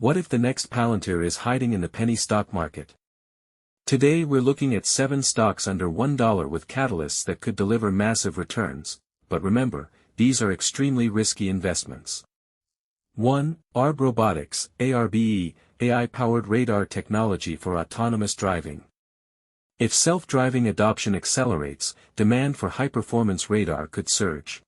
What if the next Palantir is hiding in the penny stock market? Today we're looking at 7 stocks under $1 with catalysts that could deliver massive returns, but remember, these are extremely risky investments. 1. Arb Robotics, ARBE, AI-powered radar technology for autonomous driving. If self-driving adoption accelerates, demand for high-performance radar could surge.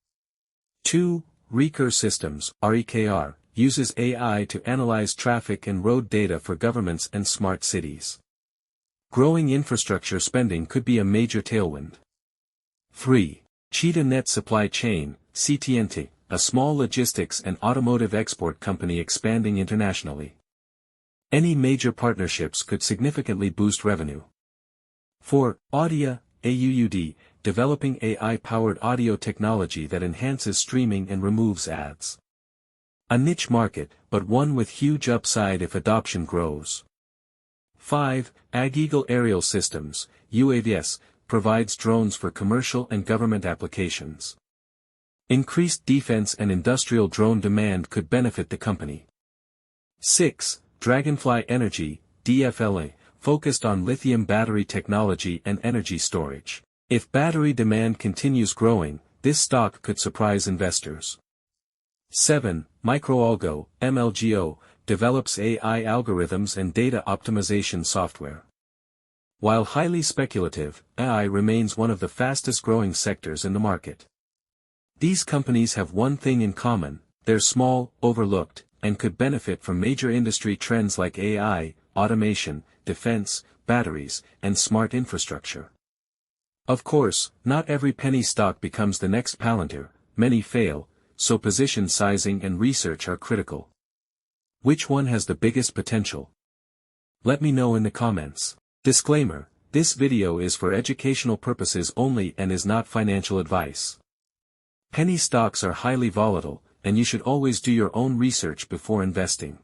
2. Recur Systems, REKR, uses AI to analyze traffic and road data for governments and smart cities. Growing infrastructure spending could be a major tailwind. 3. Cheetah Net Supply Chain, CTNT, a small logistics and automotive export company expanding internationally. Any major partnerships could significantly boost revenue. 4. Audia, AUUD, developing AI-powered audio technology that enhances streaming and removes ads. A niche market, but one with huge upside if adoption grows. 5. AgEagle Aerial Systems, UAVs, provides drones for commercial and government applications. Increased defense and industrial drone demand could benefit the company. 6. Dragonfly Energy, DFLA, focused on lithium battery technology and energy storage. If battery demand continues growing, this stock could surprise investors. 7. MicroAlgo, MLGO, develops AI algorithms and data optimization software. While highly speculative, AI remains one of the fastest-growing sectors in the market. These companies have one thing in common: they're small, overlooked, and could benefit from major industry trends like AI, automation, defense, batteries, and smart infrastructure. Of course, not every penny stock becomes the next Palantir, many fail, so position sizing and research are critical. Which one has the biggest potential? Let me know in the comments. Disclaimer: this video is for educational purposes only and is not financial advice. Penny stocks are highly volatile, and you should always do your own research before investing.